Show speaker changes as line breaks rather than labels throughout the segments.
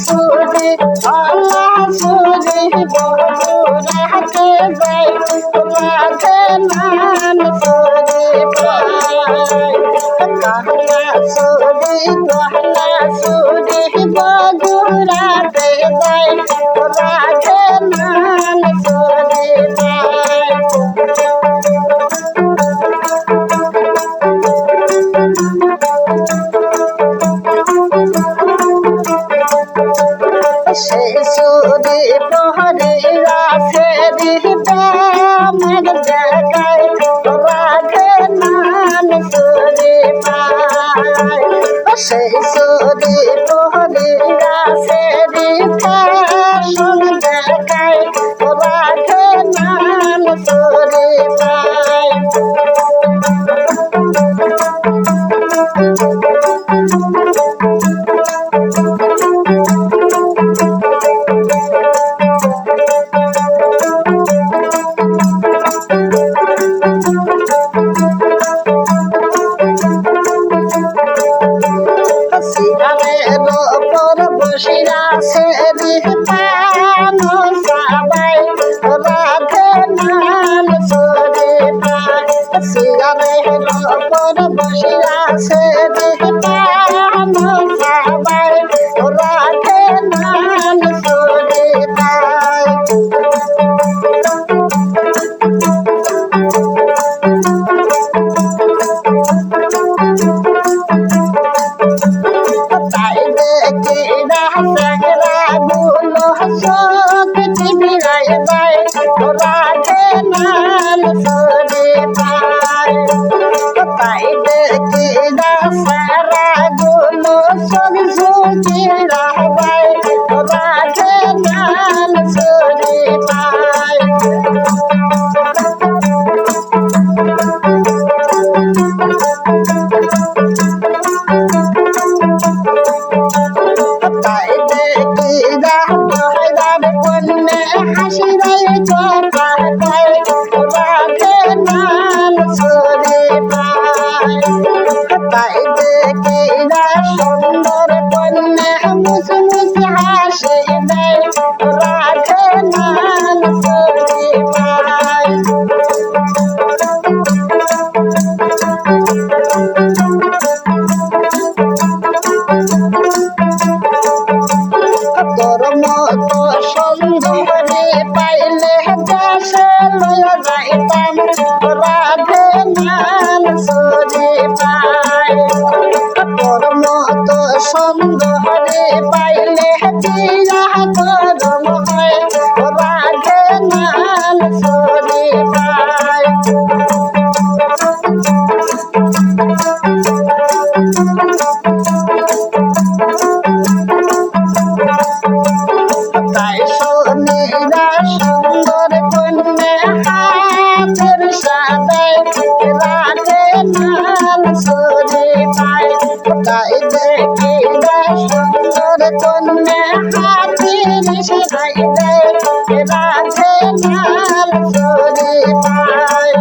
সুরে আল্লাহ সুরে বন্ধুরাতে যাই রাধে নাম সুরে পাই কাহলা সুরে গহলা সুরে বন্ধুরাতে যাই রাধে নাম সুরে পাই সেই সুরে প্রহরে রাখে দিবে আমার জায়গায় রাধে নাম সুরে পায় সেই সুরে প্রহরে রাখে দিবে শুন জায়গায় রাধে নাম সুরে পায় সিরামের ওপর বসিয়া সে দিপানো সবাই রাধে নাম সুরে পায় সিরামের ওপর বসিয়া সে দিপানো সবাই রাধে নাম সুরে পায় তাই দেখি রাসগলা গুলো শোক চিবিরাই যায় রাধে নাম সুরে পায় তাই দেখি রাসগলা গুলো শোক চিবিরাই যায় রাধে নাম সুরে পায় তাই দেখি রাধার কন্যা হাসি রায় কথা কয় রাধে নাম সুরে পায় তাই দেখি সুন্দর কন্যা মুসমুসি হাসি দেয় রাধে নাম সুরে পায় তোর মতো সুন্দরী পাইলে দেশে লইয়া যাইতাম রাধে নাম সুরে পায় তোর মতো সুন্দরী পাইলে দিয়া গরম হয় রাধে নাম সুরে পায় তাই শোনেরা সুন্দর কন্যা হাতের সাদাই রাধে নাম সুরে পায় তাই দেখি সুন্দর কন্যা হাতের সাদাই দেয় রাধে নাম সুরে পায়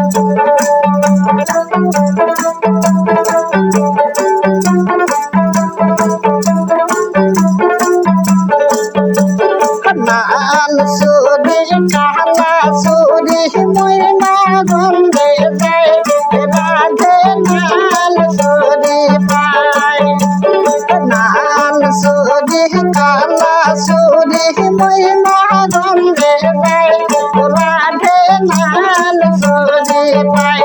নাম সুরে কাহলা সুরে ময়না গন্ধে যায় রাধে নাম সুরে পায় নাম সুরে কাহলা সুরে ময়না গন্ধে যায় রাধে নাম সুরে পায়